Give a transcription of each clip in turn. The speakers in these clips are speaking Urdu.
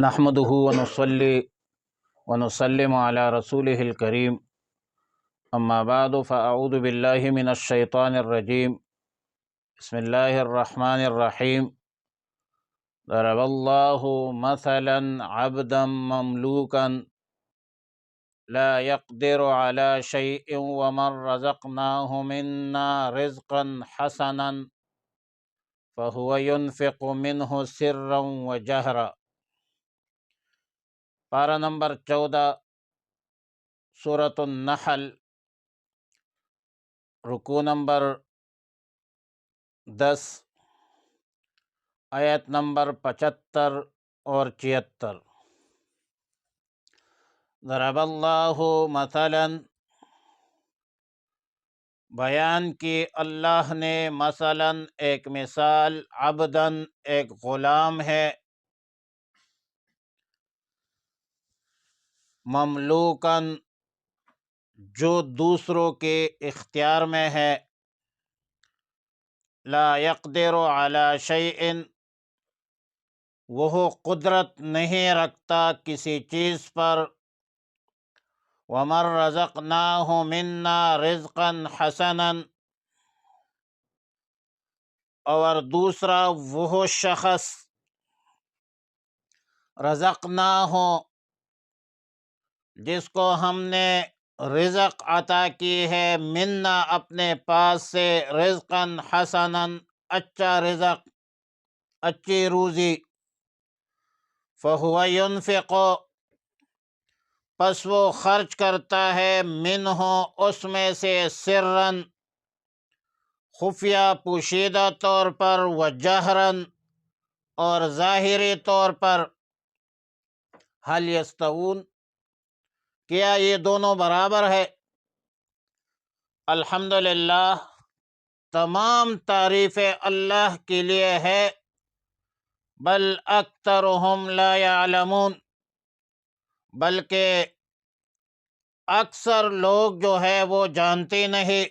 نحمده ونصلي ونسلم على رسوله الكريم اما بعد فاعوذ بالله من الشيطان الرجيم بسم الله الرحمن الرحيم ضرب الله مثلا عبدا مملوكا لا يقدر على شيء ومن رزقناه منا رزقا حسنا فهو ينفق منه سرا وجهرا۔ پارہ نمبر 14 سورۃ النحل، رکوع نمبر 10، آیت نمبر 75 اور 76۔ ضرب اللہ مثلا، بیان کی اللہ نے، مثلا ایک مثال، عبدن ایک غلام ہے، مملوکن جو دوسروں کے اختیار میں ہے، لا یقدر علی شیء وہ قدرت نہیں رکھتا کسی چیز پر، ومن رزقناہ منا رزقا حسنا اور دوسرا وہ شخص، رزقناہ جس کو ہم نے رزق عطا کی ہے، منا اپنے پاس سے، رزقا حسنا اچھا رزق، اچھی روزی، فہو ینفق پس وہ خرچ کرتا ہے، منہ اس میں سے، سرًا خفیہ پوشیدہ طور پر، وجہراً اور ظاہری طور پر۔ حل یستوون کیا یہ دونوں برابر ہے؟ الحمدللہ تمام تعریفیں اللہ کے لیے ہے، بل اکثرہم لا یعلمون، بلکہ اکثر لوگ جو ہے وہ جانتے نہیں۔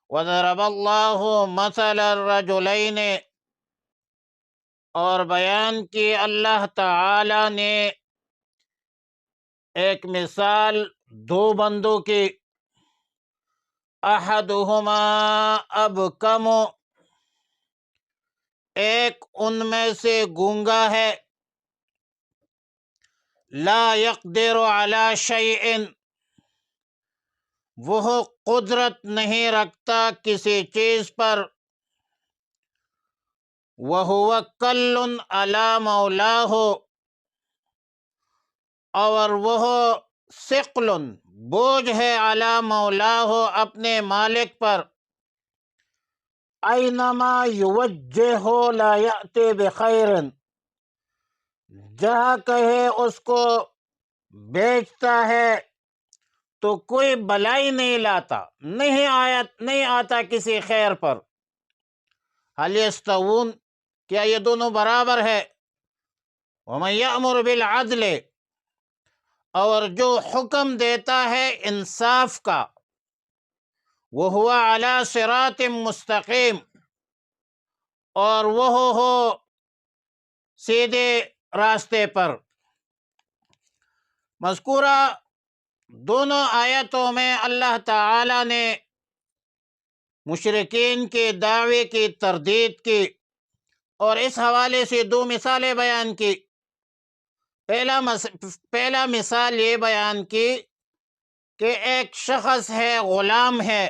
وضرب اللہ مثلا الرجلین اور بیان کی اللہ تعالی نے ایک مثال دو بندوں کی، احدہما ابکم ایک ان میں سے گونگا ہے، لا یقدر علی شیء وہ قدرت نہیں رکھتا کسی چیز پر، وہو کل علی مولاہ اور وہ ثقل بوجھ ہے، علی مولاہ اپنے مالک پر، اینما یوجہہ لا یأتی بخیر جہاں کہے اس کو بیچتا ہے تو کوئی بلائی نہیں لاتا، نہیں آتا کسی خیر پر۔ حل یستوون کیا یہ دونوں برابر ہے؟ ومن یأمر بالعدل اور جو حکم دیتا ہے انصاف کا، وہو علی صراط مستقیم اور وہ ہو سیدھے راستے پر۔ مذکورہ دونوں آیتوں میں اللہ تعالی نے مشرکین کے دعوے کی تردید کی اور اس حوالے سے دو مثالیں بیان کی۔ پہلا مثال یہ بیان کی کہ ایک شخص ہے، غلام ہے،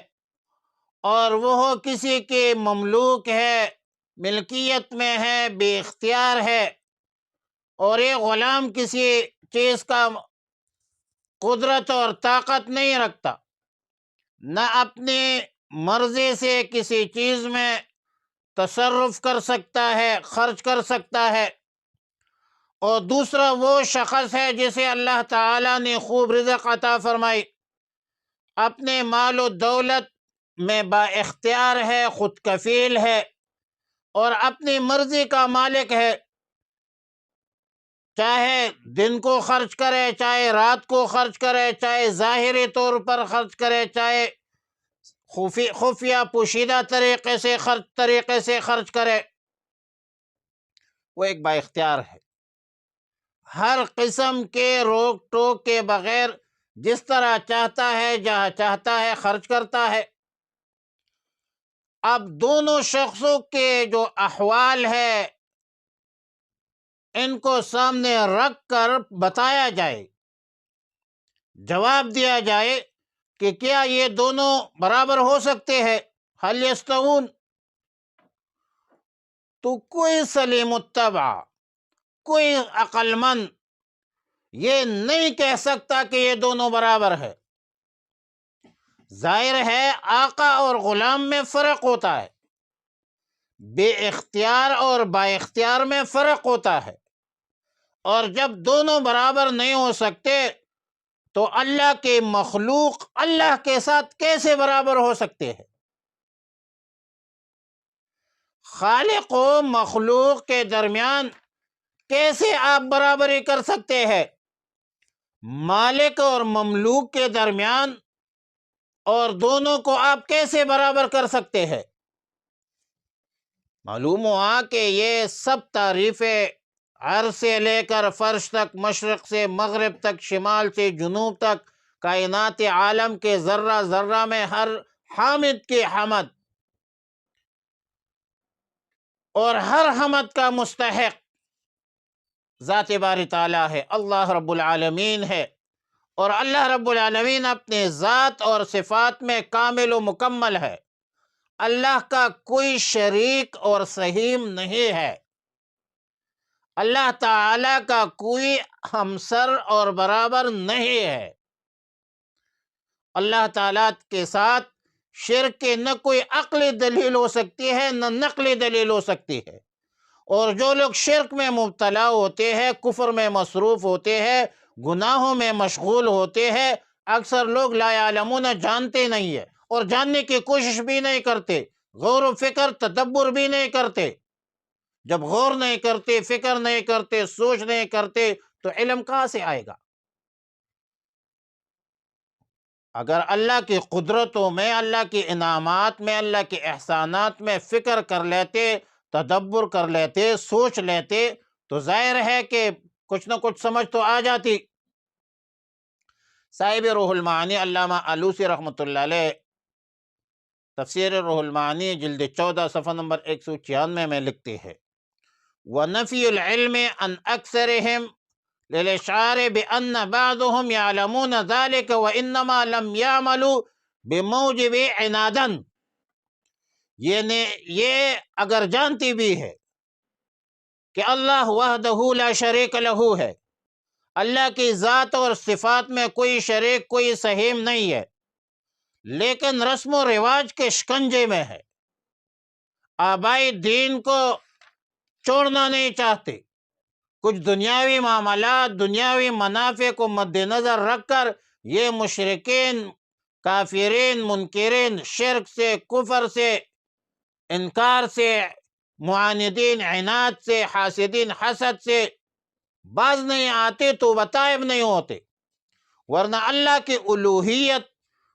اور وہ کسی کے مملوک ہے، ملکیت میں ہے، بے اختیار ہے، اور یہ غلام کسی چیز کا قدرت اور طاقت نہیں رکھتا، نہ اپنی مرضی سے کسی چیز میں تصرف کر سکتا ہے، خرچ کر سکتا ہے۔ اور دوسرا وہ شخص ہے جسے اللہ تعالیٰ نے خوب رزق عطا فرمائی، اپنے مال و دولت میں با اختیار ہے، خود کفیل ہے، اور اپنی مرضی کا مالک ہے، چاہے دن کو خرچ کرے، چاہے رات کو خرچ کرے، چاہے ظاہری طور پر خرچ کرے، چاہے خفیہ پوشیدہ طریقے سے خرچ کرے، وہ ایک با اختیار ہے۔ ہر قسم کے روک ٹوک کے بغیر جس طرح چاہتا ہے جہاں چاہتا ہے خرچ کرتا ہے۔ اب دونوں شخصوں کے جو احوال ہے ان کو سامنے رکھ کر بتایا جائے، جواب دیا جائے کہ کیا یہ دونوں برابر ہو سکتے ہیں؟ حل یستوون؟ تو کوئی سلیم الطبع، کوئی عقل مند یہ نہیں کہہ سکتا کہ یہ دونوں برابر ہے۔ ظاہر ہے آقا اور غلام میں فرق ہوتا ہے، بے اختیار اور با اختیار میں فرق ہوتا ہے، اور جب دونوں برابر نہیں ہو سکتے تو اللہ کے مخلوق اللہ کے ساتھ کیسے برابر ہو سکتے ہیں؟ خالق و مخلوق کے درمیان کیسے آپ برابری کر سکتے ہیں؟ مالک اور مملوک کے درمیان اور دونوں کو آپ کیسے برابر کر سکتے ہیں؟ معلوم ہوا کہ یہ سب تعریفیں عرش سے لے کر فرش تک، مشرق سے مغرب تک، شمال سے جنوب تک، کائنات عالم کے ذرہ ذرہ میں ہر حامد کی حمد اور ہر حمد کا مستحق ذات باری تعالیٰ ہے، اللہ رب العالمین ہے۔ اور اللہ رب العالمین اپنے ذات اور صفات میں کامل و مکمل ہے۔ اللہ کا کوئی شریک اور سہیم نہیں ہے، اللہ تعالیٰ کا کوئی ہمسر اور برابر نہیں ہے۔ اللہ تعالیٰ کے ساتھ شرک کی نہ کوئی عقلی دلیل ہو سکتی ہے نہ نقلی دلیل ہو سکتی ہے، اور جو لوگ شرک میں مبتلا ہوتے ہیں، کفر میں مصروف ہوتے ہیں، گناہوں میں مشغول ہوتے ہیں، اکثر لوگ لا یعلمون جانتے نہیں ہیں اور جاننے کی کوشش بھی نہیں کرتے، غور و فکر تدبر بھی نہیں کرتے۔ جب غور نہیں کرتے، فکر نہیں کرتے، سوچ نہیں کرتے تو علم کہاں سے آئے گا؟ اگر اللہ کی قدرتوں میں، اللہ کے انعامات میں، اللہ کے احسانات میں فکر کر لیتے، تدبر کر لیتے، سوچ لیتے تو ظاہر ہے کہ کچھ نہ کچھ سمجھ تو آ جاتی۔ صاحب روح المعانی علامہ آلوسی رحمۃ اللہ علیہ تفسیر روح المعانی جلد 14 صفحہ نمبر 196 میں لکھتے ہیں، وَنَفِيُ الْعِلْمِ عَنْ أَكْثَرِهِمْ لِلْإِشْعَارِ بِأَنَّ بَعْضُهُمْ يَعْلَمُونَ ذَلِكَ وَإِنَّمَا لَمْ يَعْمَلُوا بِمَوْجِبِ عِنَادًا۔ یہ اگر جانتی بھی ہے کہ اللہ وحدہ لا شریک لہ ہے، اللہ کی ذات اور صفات میں کوئی شریک، کوئی سہیم نہیں ہے، لیکن رسم و رواج کے شکنجے میں ہے، آبائی دین کو چھوڑنا نہیں چاہتے، کچھ دنیاوی معاملات، دنیاوی منافع کو مد نظر رکھ کر یہ مشرکین، کافرین، منکرین، شرک سے، کفر سے، انکار سے، معاندین عناد سے، حاسدین حسد سے باز نہیں آتے تو بتائب نہیں ہوتے، ورنہ اللہ کی الوہیت،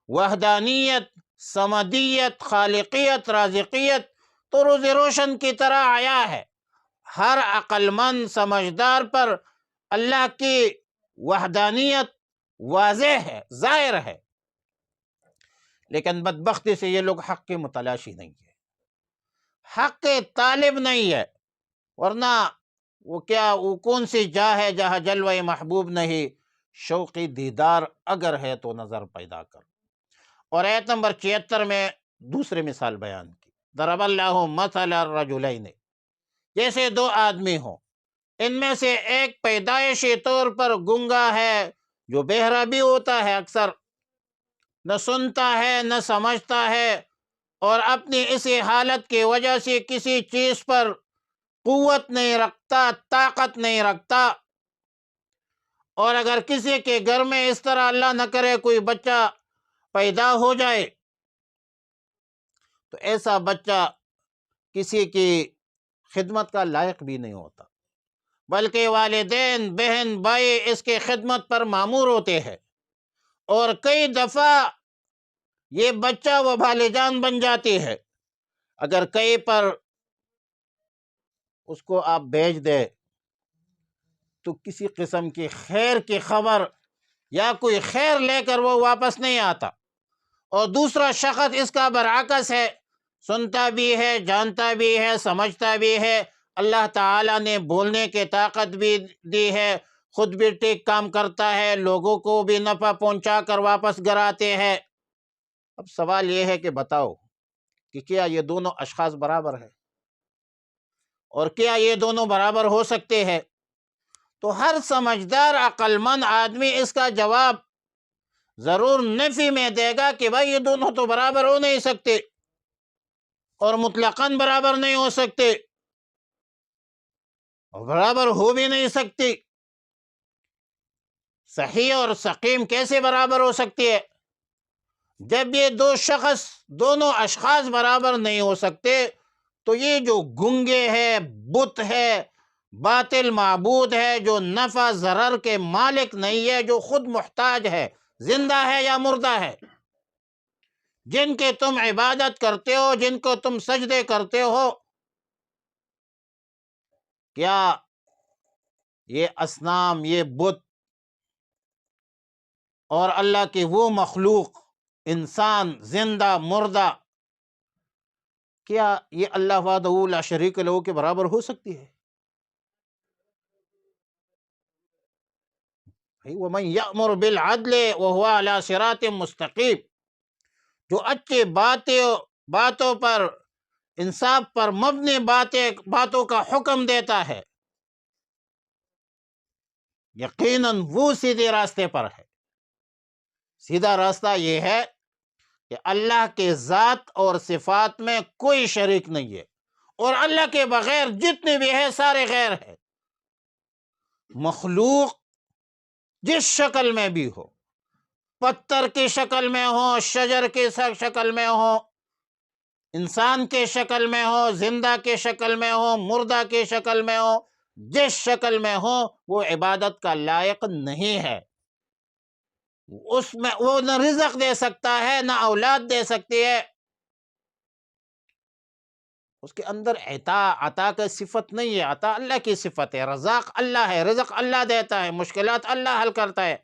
وحدانیت، سمدیت، خالقیت، رازقیت تو روز روشن کی طرح آیا ہے۔ ہر عقل مند سمجھدار پر اللہ کی وحدانیت واضح ہے، ظاہر ہے، لیکن بدبختی سے یہ لوگ حق کے متلاشی نہیں ہے، حق کے طالب نہیں ہے، ورنہ وہ کون سی جا ہے جہاں جلوہ محبوب نہیں، شوقی دیدار اگر ہے تو نظر پیدا کر۔ اور آیت نمبر 76 میں دوسری مثال بیان کی، ضرب اللہ مثل الرجلین، جیسے دو آدمی ہوں، ان میں سے ایک پیدائشی طور پر گنگا ہے، جو بہرا بھی ہوتا ہے، اکثر نہ سنتا ہے نہ سمجھتا ہے، اور اپنی اسی حالت کی وجہ سے کسی چیز پر قوت نہیں رکھتا، طاقت نہیں رکھتا، اور اگر کسی کے گھر میں اس طرح اللہ نہ کرے کوئی بچہ پیدا ہو جائے تو ایسا بچہ کسی کی خدمت کا لائق بھی نہیں ہوتا، بلکہ والدین، بہن، بھائی اس کی خدمت پر مامور ہوتے ہیں، اور کئی دفعہ یہ بچہ وبال جان بن جاتی ہے۔ اگر کہیں پر اس کو آپ بھیج دے تو کسی قسم کی خیر کی خبر یا کوئی خیر لے کر وہ واپس نہیں آتا، اور دوسرا شخص اس کا برعکس ہے، سنتا بھی ہے، جانتا بھی ہے، سمجھتا بھی ہے، اللہ تعالیٰ نے بولنے کی طاقت بھی دی ہے، خود بھی ٹھیک کام کرتا ہے، لوگوں کو بھی نفع پہنچا کر واپس گراتے ہیں۔ اب سوال یہ ہے کہ بتاؤ کہ کیا یہ دونوں اشخاص برابر ہیں، اور کیا یہ دونوں برابر ہو سکتے ہیں؟ تو ہر سمجھدار عقل مند آدمی اس کا جواب ضرور نفی میں دے گا کہ بھائی یہ دونوں تو برابر ہو نہیں سکتے، اور مطلقاً برابر نہیں ہو سکتے، اور برابر ہو بھی نہیں سکتی۔ صحیح اور سقیم کیسے برابر ہو سکتی ہے؟ جب یہ دونوں اشخاص برابر نہیں ہو سکتے، تو یہ جو گنگے ہے، بت ہے، باطل معبود ہے، جو نفع ضرر کے مالک نہیں ہے، جو خود محتاج ہے، زندہ ہے یا مردہ ہے، جن کے تم عبادت کرتے ہو، جن کو تم سجدے کرتے ہو، کیا یہ اصنام، یہ بت اور اللہ کی وہ مخلوق، انسان، زندہ، مردہ، کیا یہ اللہ وحدہ لا شریک لہ کے برابر ہو سکتی ہے؟ وَمَن يَأْمُرْ بِالْعَدْلِ وَهُوَ عَلَى صِرَاطٍ مستقیم، جو اچھی باتوں پر، انصاف پر مبنی باتوں کا حکم دیتا ہے، یقیناً وہ سیدھے راستے پر ہے۔ سیدھا راستہ یہ ہے کہ اللہ کے ذات اور صفات میں کوئی شریک نہیں ہے، اور اللہ کے بغیر جتنے بھی ہے سارے غیر ہے۔ مخلوق جس شکل میں بھی ہو، پتھر کی شکل میں ہو، شجر کی شکل میں ہو، انسان کے شکل میں ہو، زندہ کے شکل میں ہو، مردہ کے شکل میں ہو، جس شکل میں ہو، وہ عبادت کا لائق نہیں ہے۔ اس میں وہ نہ رزق دے سکتا ہے، نہ اولاد دے سکتی ہے، اس کے اندر عطا کا صفت نہیں ہے۔ عطا اللہ کی صفت ہے، رزاق اللہ ہے، رزق اللہ دیتا ہے، مشکلات اللہ حل کرتا ہے،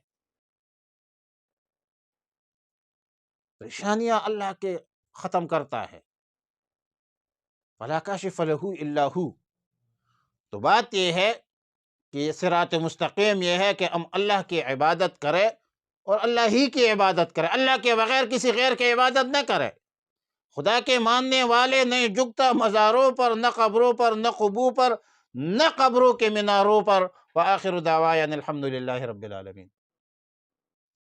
پریشانیاں اللہ کے ختم کرتا ہے۔ فَلَا كَاشِفَ لَهُ إِلَّا هُوَ۔ تو بات یہ ہے کہ صراط مستقیم یہ ہے کہ ہم اللہ کی عبادت کریں، اور اللہ ہی کی عبادت کریں، اللہ کے بغیر کسی غیر کی عبادت نہ کریں۔ خدا کے ماننے والے نہیں جھکتا مزاروں پر، نہ قبروں پر، نہ قبور پر، نہ قبروں کے میناروں پر۔ وآخر دعوانا الحمد للہ رب العالمین۔